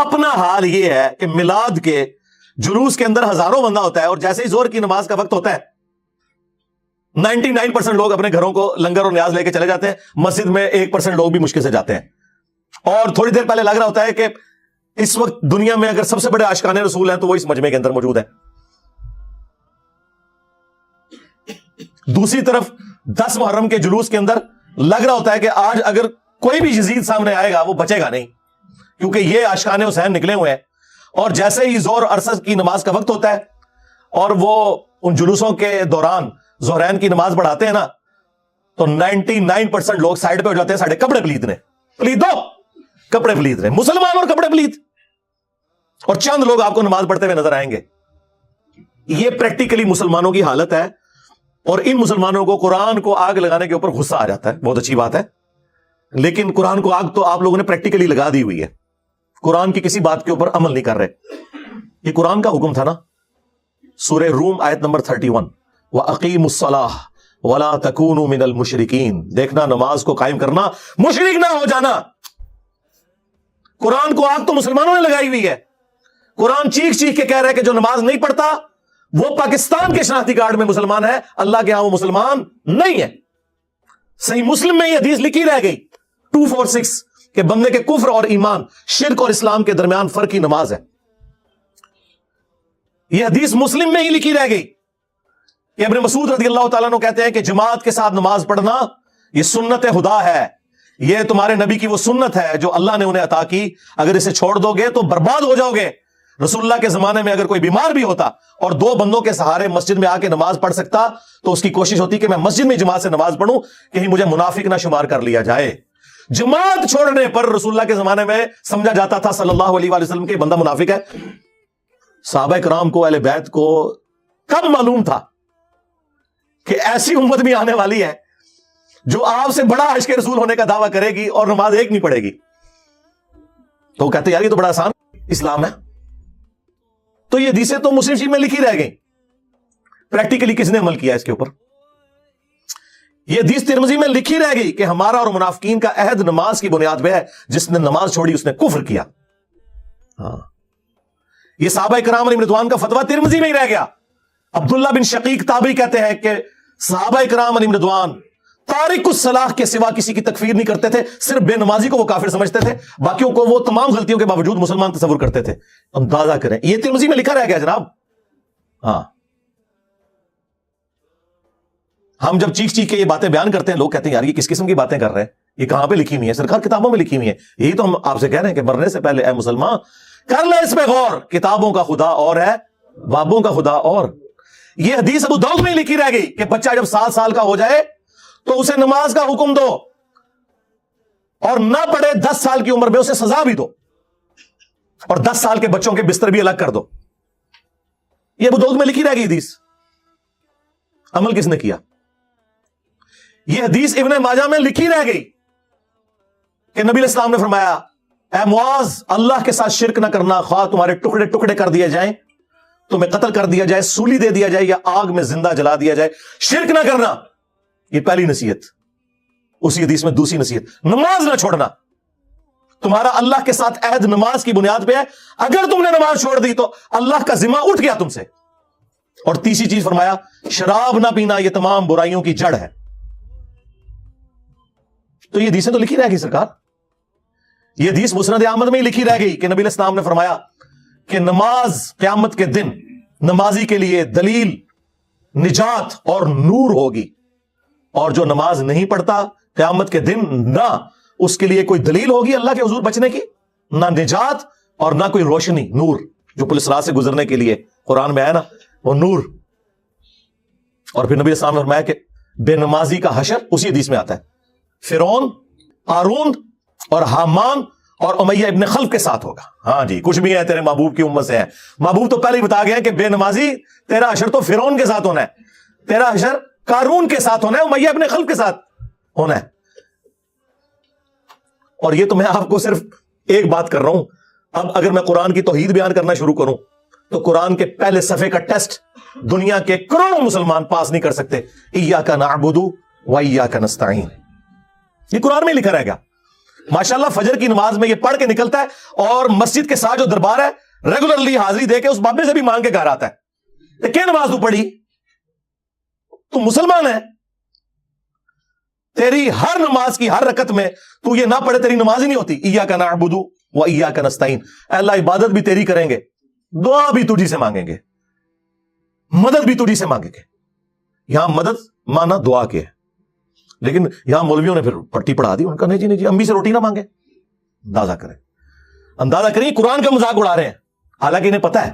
اپنا حال یہ ہے کہ میلاد کے جلوس کے اندر ہزاروں بندہ ہوتا ہے اور جیسے ہی زہر کی نماز کا وقت ہوتا ہے 99% لوگ اپنے گھروں کو لنگر اور نیاز لے کے چلے جاتے ہیں, مسجد میں 1% لوگ بھی مشکل سے جاتے ہیں. اور تھوڑی دیر پہلے لگ رہا ہوتا ہے کہ اس وقت دنیا میں اگر سب سے بڑے عاشقان رسول ہیں تو وہ اس مجمع کے اندر موجود ہیں. دوسری طرف 10 محرم کے جلوس کے اندر لگ رہا ہوتا ہے کہ آج اگر کوئی بھی یزید سامنے آئے گا وہ بچے گا نہیں, کیونکہ یہ عاشقان حسین نکلے ہوئے ہیں. اور جیسے ہی زہر اور عصر کی نماز کا وقت ہوتا ہے اور وہ ان جلوسوں کے دوران ظہرین کی نماز پڑھاتے ہیں نا, تو 99% لوگ سائڈ پہ ہو جاتے ہیں, ساڑھے کپڑے پلیت نے, پلیت دو کپڑے پلیت رہے, مسلمان اور کپڑے پلیت, اور چند لوگ آپ کو نماز پڑھتے ہوئے نظر آئیں گے. یہ پریکٹیکلی مسلمانوں کی حالت ہے. اور ان مسلمانوں کو قرآن کو آگ لگانے کے اوپر غصہ آ جاتا ہے, بہت اچھی بات ہے, لیکن قرآن کو آگ تو آپ لوگوں نے پریکٹیکلی لگا دی ہوئی ہے, قرآن کی کسی بات کے اوپر عمل نہیں کر رہے. یہ قرآن کا حکم تھا نا, سورہ روم آیت نمبر 31, وَأَقِيمُوا الصَّلَاةَ وَلَا تَكُونُوا مِنَ الْمُشْرِكِينَ, دیکھنا نماز کو قائم کرنا, مشرک نہ ہو جانا. قرآن کو آگ تو مسلمانوں نے لگائی ہوئی ہے. قرآن چیخ چیخ کے کہہ رہا ہے کہ جو نماز نہیں پڑھتا وہ پاکستان کے شناختی کارڈ میں مسلمان ہے, اللہ کے ہاں وہ مسلمان نہیں ہے. صحیح مسلم میں یہ حدیث لکھی رہ گئی 246 کہ بندے کے کفر اور ایمان, شرک اور اسلام کے درمیان فرق کی نماز ہے. یہ حدیث مسلم میں ہی لکھی رہ گئی کہ ابن مسعود رضی اللہ تعالیٰ عنہ کہتے ہیں کہ جماعت کے ساتھ نماز پڑھنا یہ سنت خدا ہے, یہ تمہارے نبی کی وہ سنت ہے جو اللہ نے انہیں عطا کی, اگر اسے چھوڑ دو گے تو برباد ہو جاؤ گے. رسول اللہ کے زمانے میں اگر کوئی بیمار بھی ہوتا اور 2 بندوں کے سہارے مسجد میں آ کے نماز پڑھ سکتا تو اس کی کوشش ہوتی کہ میں مسجد میں جماعت سے نماز پڑھوں, کہیں مجھے منافق نہ شمار کر لیا جائے. جماعت چھوڑنے پر رسول اللہ کے زمانے میں سمجھا جاتا تھا صلی اللہ علیہ وآلہ وسلم کہ بندہ منافق ہے. صحابہ کرام کو, اہل بیت کو کب معلوم تھا کہ ایسی امت بھی آنے والی ہے جو آپ سے بڑا عشق رسول ہونے کا دعویٰ کرے گی اور نماز ایک نہیں پڑھے گی. تو وہ کہتے یار یہ تو بڑا آسان اسلام ہے. تو یہ حدیثیں تو مسلم شریف میں لکھی رہ گئی, پریکٹیکلی کس نے عمل کیا اس کے اوپر؟ یہ حدیث ترمذی میں لکھی رہ گئی کہ ہمارا اور منافقین کا عہد نماز کی بنیاد پہ ہے, جس نے نماز چھوڑی اس نے کفر کیا. ہاں, یہ صحابہ کرام علیہم رضوان کا فتویٰ ترمذی میں ہی رہ گیا. عبداللہ بن شقیق تابعی کہتے ہیں کہ صحابہ کرام علیہم رضوان تارک الصلاح کے سوا کسی کی تکفیر نہیں کرتے تھے, صرف بے نمازی کو وہ کافر سمجھتے تھے, باقیوں کو وہ تمام غلطیوں کے باوجود مسلمان تصور کرتے تھے. اندازہ کریں, یہ ترمذی میں لکھا رہ گیا جناب. ہاں, ہم جب چیخ چیخ کے یہ باتیں بیان کرتے ہیں لوگ کہتے ہیں یار یہ کس قسم کی باتیں کر رہے ہیں, یہ کہاں پہ لکھی ہوئی ہے؟ سرکار کتابوں میں لکھی ہوئی ہے. یہی تو ہم آپ سے کہہ رہے ہیں کہ مرنے سے پہلے اے مسلمان کر لے اس پہ غور, کتابوں کا خدا اور ہے, بابوں کا خدا اور. یہ حدیث ابو داؤد میں لکھی رہ گئی کہ بچہ جب 7 سال کا ہو جائے تو اسے نماز کا حکم دو, اور نہ پڑھے 10 سال کی عمر میں اسے سزا بھی دو, اور 10 سال کے بچوں کے بستر بھی الگ کر دو. یہ ابو داؤد میں لکھی رہ گئی حدیث. عمل کس نے کیا؟ یہ حدیث ابن ماجہ میں لکھی رہ گئی کہ نبی علیہ السلام نے فرمایا اے معاذ, اللہ کے ساتھ شرک نہ کرنا, خواہ تمہارے ٹکڑے ٹکڑے کر دیے جائیں, تمہیں قتل کر دیا جائے, سولی دے دیا جائے یا آگ میں زندہ جلا دیا جائے, شرک نہ کرنا. یہ پہلی نصیحت. اسی حدیث میں دوسری نصیحت, نماز نہ چھوڑنا. تمہارا اللہ کے ساتھ عہد نماز کی بنیاد پہ ہے, اگر تم نے نماز چھوڑ دی تو اللہ کا ذمہ اٹھ گیا تم سے. اور تیسری چیز فرمایا شراب نہ پینا, یہ تمام برائیوں کی جڑ ہے. تو یہ حدیثیں تو لکھی رہ گئی سرکار. یہ حدیث مسند احمد میں ہی لکھی رہ گئی کہ نبی علیہ السلام نے فرمایا کہ نماز قیامت کے دن نمازی کے لیے دلیل, نجات اور نور ہوگی, اور جو نماز نہیں پڑھتا قیامت کے دن نہ اس کے لیے کوئی دلیل ہوگی اللہ کے حضور بچنے کی, نہ نجات اور نہ کوئی روشنی, نور جو پولیس راہ سے گزرنے کے لیے قرآن میں آیا نا وہ نور. اور پھر نبی السلام نے فرمایا کہ بے نمازی کا حشر اسی حدیث میں آتا ہے, فرعون, قارون اور حامان اور امیہ ابن خلف کے ساتھ ہوگا. ہاں جی, کچھ بھی ہے تیرے محبوب کی امت سے ہے. محبوب تو پہلے ہی بتا گیا کہ بے نمازی تیرا حشر تو فرعون کے ساتھ ہونا ہے, تیرا حشر قارون کے ساتھ ہونا ہے, امیہ ابن خلف کے ساتھ ہونا ہے. اور یہ تو میں آپ کو صرف ایک بات کر رہا ہوں. اب اگر میں قرآن کی توحید بیان کرنا شروع کروں تو قرآن کے پہلے صفحے کا ٹیسٹ دنیا کے کروڑوں مسلمان پاس نہیں کر سکتے. ایاک نعبد و ایاک نستعین, یہ قرآن میں لکھا رہے گا. ماشاءاللہ فجر کی نماز میں یہ پڑھ کے نکلتا ہے اور مسجد کے ساتھ جو دربار ہے ریگولرلی حاضری دے کے اس بابے سے بھی مانگ کے گھر آتا ہے. کیا نماز تو پڑھی؟ تو مسلمان ہے. تیری ہر نماز کی ہر رکعت میں تو یہ نہ پڑھے تیری نماز ہی نہیں ہوتی. ایاک نعبد و ایاک نستعین. اے اللہ عبادت بھی تیری کریں گے, دعا بھی تجھی سے مانگیں گے, مدد بھی تجھی سے مانگیں گے. یہاں مدد مانا دعا کے ہے, لیکن یہاں مولویوں نے پھر پٹی پڑھا دی. ان کا نہیں جی نہیں جی, امی سے روٹی نہ مانگے. اندازہ کریں قرآن کا مذاق اڑا رہے ہیں, حالانکہ انہیں پتا ہے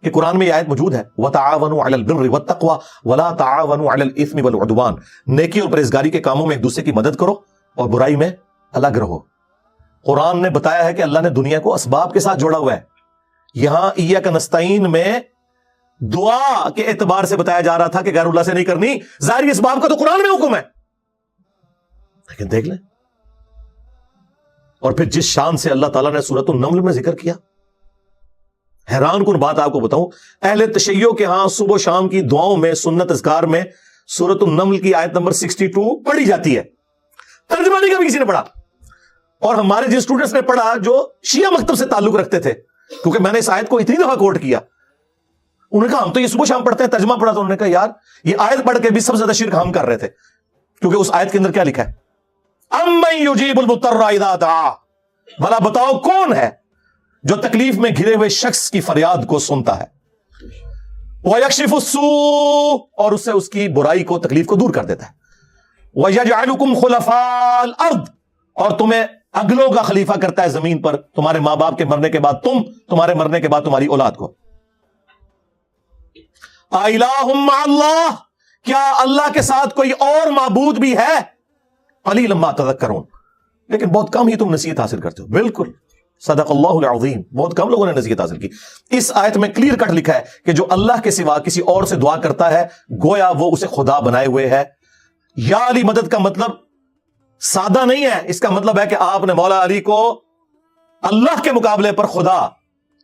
کہ قرآن میں یہ آیت موجود ہے وَتَعَاوَنُوا عَلَى الْبِرِّ وَالتَّقْوَى وَلَا تَعَاوَنُوا عَلَى الْإِثْمِ وَالْعُدْوَانِ. نیکی اور پرہیزگاری کے کاموں میں ایک دوسرے کی مدد کرو اور برائی میں الگ رہو. قرآن نے بتایا ہے کہ اللہ نے دنیا کو اسباب کے ساتھ جوڑا ہوا ہے. یہاں ایاک نستعین میں دعا کے اعتبار سے بتایا جا رہا تھا کہ غیر اللہ سے نہیں کرنی. ظاہری اسباب کا تو قرآن میں حکم ہے, لیکن دیکھ لیں. اور پھر جس شان سے اللہ تعالیٰ نے سورۃ النمل میں ذکر کیا, حیران کن بات آپ کو بتاؤں, اہل تشیع کے ہاں صبح و شام کی دعاؤں میں سنت اذکار میں سورۃ النمل کی آیت نمبر 62 پڑھی جاتی ہے. ترجمہ نہیں کبھی کسی نے پڑھا. اور ہمارے جن اسٹوڈنٹس نے پڑھا جو شیعہ مکتب سے تعلق رکھتے تھے, کیونکہ میں نے اس آیت کو اتنی دفعہ کوٹ کیا, انہوں نے کہا ہم تو یہ صبح شام پڑھتے ہیں, ترجمہ پڑھا تو انہوں نے کہا یار یہ آیت پڑھ کے بھی سب سے زیادہ شرک ہم کر رہے تھے, کیونکہ اس آیت کے اندر کیا لکھا ہے, امن یجیب المضطر اذا دعا. بھلا بتاؤ کون ہے جو تکلیف میں گھرے ہوئے شخص کی فریاد کو سنتا ہے, وَيَكْشِفُ السُّوءَ, اور اس سے اس کی برائی کو تکلیف کو دور کر دیتا ہے, وَيَجْعَلُكُمْ خُلَفَاءَ الْأَرْضِ, اور تمہیں اگلوں کا خلیفہ کرتا ہے زمین پر, تمہارے ماں باپ کے مرنے کے بعد تم, تمہارے مرنے کے بعد تمہاری اولاد کو. اَإِلَٰهٌ مَّعَ اللَّهِ, کیا اللہ کے ساتھ کوئی اور معبود بھی ہے؟ قَلِيلًا مَّا تَذَكَّرُونَ, لیکن بہت کم ہی تم نصیحت حاصل کرتے ہو. بالکل صدق اللہ العظیم, بہت کم لوگوں نے نصیحت حاصل کی. اس آیت میں کلیئر کٹ لکھا ہے کہ جو اللہ کے سوا کسی اور سے دعا کرتا ہے گویا وہ اسے خدا بنائے ہوئے ہے. یا علی مدد کا مطلب سادہ نہیں ہے, اس کا مطلب ہے کہ آپ نے مولا علی کو اللہ کے مقابلے پر خدا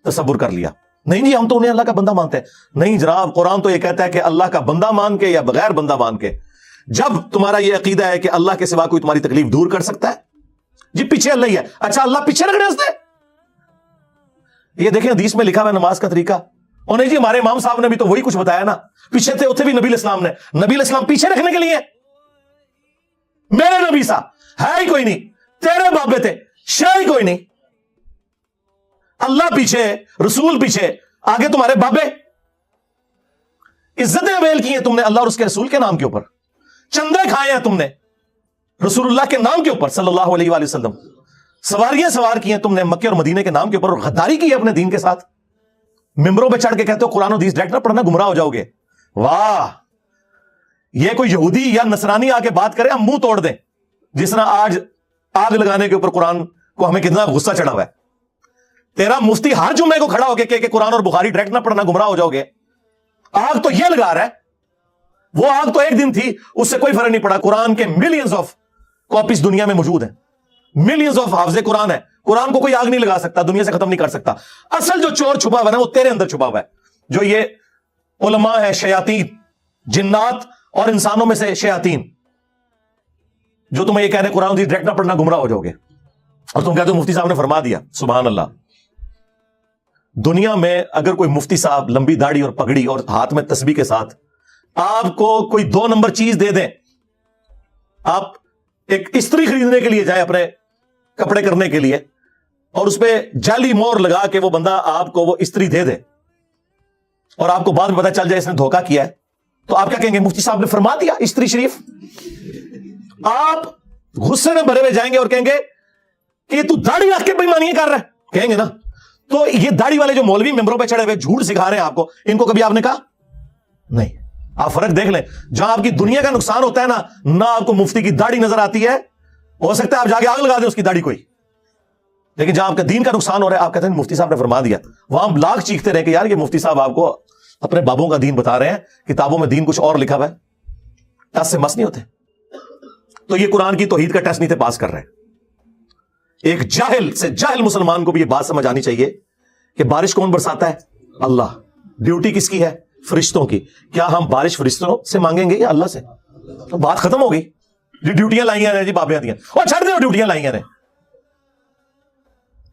تصور کر لیا. نہیں جی ہم تو انہیں اللہ کا بندہ مانتے ہیں. نہیں جناب, قرآن تو یہ کہتا ہے کہ اللہ کا بندہ مان کے یا بغیر بندہ مان کے. جب تمہارا یہ عقیدہ ہے کہ اللہ کے سوا کوئی تمہاری تکلیف دور کر سکتا ہے, جی پیچھے اللہ ہی ہے, اچھا اللہ پیچھے رکھنے ہنستے. یہ دیکھیں حدیث میں لکھا ہوا ہے نماز کا طریقہ, اور نہیں جی ہمارے امام صاحب نے بھی تو وہی کچھ بتایا نا, پیچھے تھے اتنے بھی نبی الاسلام نے, نبی الاسلام پیچھے رکھنے کے لیے. میرے نبی صاحب ہے ہی کوئی نہیں, تیرے بابے تھے شے ہی کوئی نہیں, اللہ پیچھے, رسول پیچھے, آگے تمہارے بابے. عزتیں اویل کی ہیں تم نے اللہ اور اس کے رسول کے نام کے اوپر, چندے کھائے ہیں تم نے رسول اللہ کے نام کے اوپر صلی اللہ علیہ وآلہ وسلم, سواریاں سوار کی ہیں تم نے مکے اور مدینے کے نام کے اوپر, اور غداری کی ہے اپنے دین کے ساتھ. ممبروں پہ چڑھ کے کہتے ہو قرآن و حدیث ڈائریکٹ نہ پڑھنا گمراہ ہو جاؤ گے. واہ, یہ کوئی یہودی یا نصرانی آ کے بات کرے ہم منہ توڑ دیں, جس طرح آج آگ لگانے کے اوپر قرآن کو ہمیں کتنا غصہ چڑھا ہوا ہے. تیرا مفتی ہر جمعے کو کھڑا ہو کے کہ قرآن اور بخاری ڈائریکٹ نہ پڑھنا گمراہ ہو جاؤ گے. آگ تو یہ لگا رہا ہے, وہ آگ تو ایک دن تھی, اس سے کوئی فرق نہیں پڑا. قرآن کے ملینز آف کاپیز دنیا میں موجود ہیں, ملینز آف حافظ قرآن ہے, قرآن کو کوئی آگ نہیں لگا سکتا, دنیا سے ختم نہیں کر سکتا. اصل جو چور چھپا ہوا ہے وہ تیرے اندر چھپا ہوا ہے, جو یہ علماء ہے شیاطین, جنات اور انسانوں میں سے شیاطین, جو تمہیں یہ کہہ رہے قرآن ڈائریکٹ نہ پڑھنا گمراہ ہو جاؤ گے, اور تم کہتے ہو مفتی صاحب نے فرما دیا. سبحان اللہ. دنیا میں اگر کوئی مفتی صاحب لمبی داڑھی اور پگڑی اور ہاتھ میں تسبیح کے ساتھ آپ کو کوئی 2 نمبر چیز دے دیں, آپ ایک استری خریدنے کے لیے جائیں اپنے کپڑے کرنے کے لیے, اور اس پہ جعلی مور لگا کے وہ بندہ آپ کو وہ استری دے دے, اور آپ کو بعد میں پتا چل جائے اس نے دھوکہ کیا ہے, تو آپ کیا کہیں گے؟ مفتی صاحب نے فرما دیا استری شریف. آپ غصے میں بھرے ہوئے جائیں گے اور کہیں گے کہ تو داڑھی رکھ کے بےایمانی کر رہا ہے, کہیں گے نا. تو یہ داڑھی والے جو مولوی ممبروں پہ چڑھے ہوئے جھوٹ سکھا رہے ہیں آپ کو, ان کو کبھی آپ نے کہا نہیں. آپ فرق دیکھ لیں, جہاں آپ کی دنیا کا نقصان ہوتا ہے نا, نہ آپ کو مفتی کی داڑھی نظر آتی ہے, ہو سکتا ہے آپ جا کے آگ لگا دیں اس کی داڑھی کوئی, لیکن جہاں آپ کا دین کا نقصان ہو رہا ہے آپ کہتے ہیں مفتی صاحب نے فرما دیا. وہاں ہم لاکھ چیختے رہے کہ یار یہ مفتی صاحب آپ کو اپنے بابوں کا دین بتا رہے ہیں, کتابوں میں دین کچھ اور لکھا ہوا ہے, ٹس سے مس نہیں ہوتے. تو یہ قرآن کی توحید کا ٹیسٹ نہیں تھے پاس کر رہے. ایک جاہل سے جاہل مسلمان کو بھی یہ بات سمجھ آنی چاہیے کہ بارش کون برساتا ہے؟ اللہ. ڈیوٹی کس کی ہے؟ فرشتوں کی. کیا ہم بارش فرشتوں سے مانگیں گے یا اللہ سے؟ تو بات ختم ہو گئی. ڈیوٹیاں لائی ہیں جی بابیاں دیا, اور چھڑ دیں ڈیوٹیاں لائی ہیں.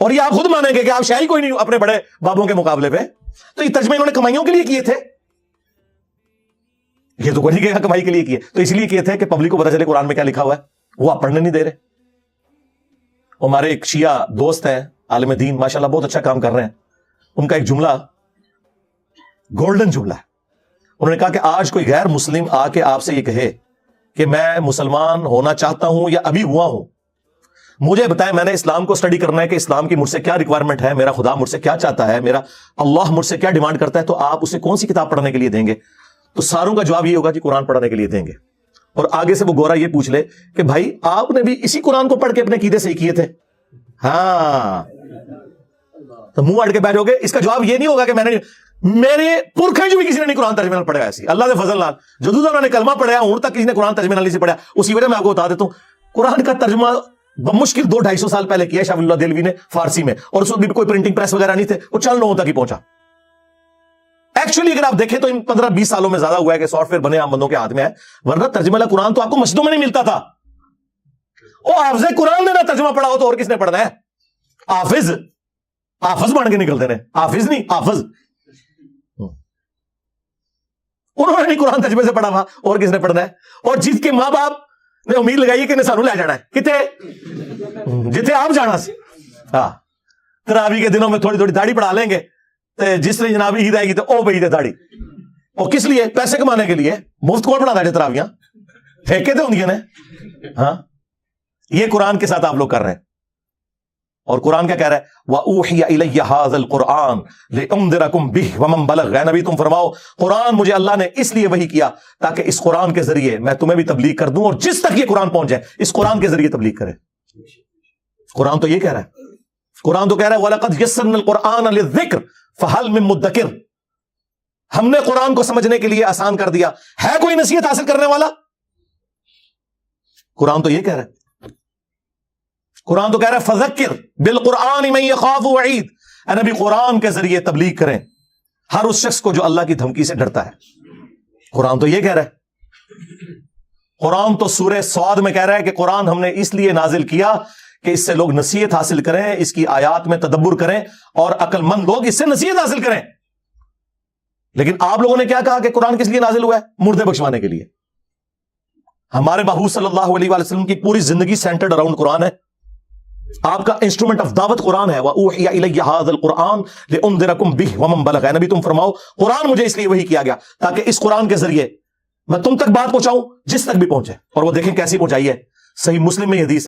اور یہ آپ خود مانیں گے کہ آپ شاہی کوئی نہیں اپنے بڑے بابوں کے مقابلے پہ. تو یہ ترجمے انہوں نے کمائیوں کے لیے کیے تھے, یہ تو کوئی نہیں کہا کمائی کے لیے کیے, تو اس لیے کیے تھے کہ پبلک کو پتا چلے قرآن میں کیا لکھا ہوا ہے. وہ آپ پڑھنے نہیں دے رہے. ہمارے ایک شیعہ دوست ہیں عالم دین, ماشاءاللہ بہت اچھا کام کر رہے ہیں. ان کا ایک جملہ گولڈن جملہ ہے. انہوں نے کہا کہ آج کوئی غیر مسلم آ کے آپ سے یہ کہے کہ میں مسلمان ہونا چاہتا ہوں یا ابھی ہوا ہوں, مجھے بتائیں میں نے اسلام کو اسٹڈی کرنا ہے کہ اسلام کی مجھ سے کیا ریکوائرمنٹ ہے, میرا خدا مجھ سے کیا چاہتا ہے, میرا اللہ مجھ سے کیا ڈیمانڈ کرتا ہے, تو آپ اسے کون سی کتاب پڑھنے کے لیے دیں گے؟ تو ساروں کا جواب یہ ہوگا کہ قرآن پڑھنے کے لیے دیں گے. اور آگے سے وہ گورا یہ پوچھ لے کہ بھائی آپ نے بھی اسی قرآن کو پڑھ کے اپنے عقیدے سے کیے تھے؟ ہاں, تو منہ اڑ کے بیٹھو گے. اس کا جواب یہ نہیں ہوگا کہ میں نے, میرے پرکھے جو بھی کسی نے نہیں قرآن ترجمے نال پڑھا ایسی, اللہ کے فضل نال جدو انہوں نے کلمہ پڑھا ہوں تک کسی نے قرآن ترجمے نال نہیں پڑھا. اسی وجہ میں آپ کو بتا دیتا ہوں, قرآن کا ترجمہ بمشکل 200-250 سال پہلے کیا شاہ ولی اللہ دہلوی نے فارسی میں, اور اس وقت بھی کوئی پرنٹنگ پریس وغیرہ نہیں تھے, وہ چند لوگوں تک ہی پہنچا. ایکچولی اگر آپ دیکھیں تو ان 15-20 سالوں میں زیادہ ہوا ہے کہ سافٹ ویئر بنے عام بندوں کے ہاتھ میں ہے, ورنہ ترجمہ قرآن تو آپ کو مسجدوں میں نہیں ملتا تھا. وہ حافظ قرآن نے نہ ترجمہ پڑھا ہو تو اور کس نے پڑھنا ہے؟ حافظ بن کے نکلتے ہیں, حافظ نہیں حافظ. انہوں نے نہیں قرآن ترجمے سے پڑھا ہوا, اور کس نے پڑھنا ہے؟ اور جس کے ماں باپ نے امید لگائی ہے کہ سانو لے جانا ہے کتنے جتنے آپ جانا سی, ہاں تراویح کے دنوں میں تھوڑی تھوڑی داڑھی بڑھا لیں گے, جس نے جناب عید آئے گی تو او بھائی دے داڑھی, اور کس لیے؟ پیسے کمانے کے لیے. مفت کون بڑھا دے تراویاں, ٹھیکے تو ہوں نے. ہاں, یہ قرآن کے ساتھ آپ لوگ کر رہے ہیں. اور قرآن کیا کہہ رہا ہے؟ وَأُوحِيَ إِلَيَّ هَذَا الْقُرْآنُ لِأُنذِرَكُم بِهِ وَمَن بَلَغَ. اے نبی تم فرماؤ قرآن مجھے اللہ نے اس لیے وحی کیا تاکہ اس قرآن کے ذریعے میں تمہیں بھی تبلیغ کر دوں, اور جس تک یہ قرآن پہنچ جائے اس قرآن کے ذریعے تبلیغ کرے. قرآن تو یہ کہہ رہا ہے, قرآن تو کہہ رہا ہے وَلَقَدْ يَسَّرْنَا الْقُرْآنَ لِلذِّكْرِ فَهَلْ مِن مُدَّكِرٍ. ہم نے قرآن کو سمجھنے کے لیے آسان کر دیا, ہے کوئی نصیحت حاصل کرنے والا؟ قرآن تو یہ کہہ رہا ہے. قرآن تو کہہ رہا ہے فذکر بالقرآن من یخاف وعید. اے نبی قرآن کے ذریعے تبلیغ کریں ہر اس شخص کو جو اللہ کی دھمکی سے ڈرتا ہے. قرآن تو یہ کہہ رہا ہے. قرآن تو سورہ صاد میں کہہ رہا ہے کہ قرآن ہم نے اس لیے نازل کیا کہ اس سے لوگ نصیحت حاصل کریں, اس کی آیات میں تدبر کریں, اور عقل مند لوگ اس سے نصیحت حاصل کریں. لیکن آپ لوگوں نے کیا کہا کہ قرآن کس لیے نازل ہوا ہے؟ مردے بخشوانے کے لیے. ہمارے محبوب صلی اللہ علیہ وسلم کی پوری زندگی سینٹرڈ اراؤنڈ قرآن ہے. آپ کا انسٹرومنٹ آف دعوت قرآن ہے. وَأُوحِيَ إِلَيَّ هَذَا الْقُرْآنُ لِأُنذِرَكُم بِهِ وَمَن بَلَغَ. اے نبی تم فرماؤ قرآن مجھے اس لیے وحی کیا گیا تاکہ اس قرآن کے ذریعے میں تم تک بات پہنچاؤں جس تک بھی پہنچے. اور وہ دیکھیں کیسی پہنچائی ہے. صحیح مسلم میں یہ حدیث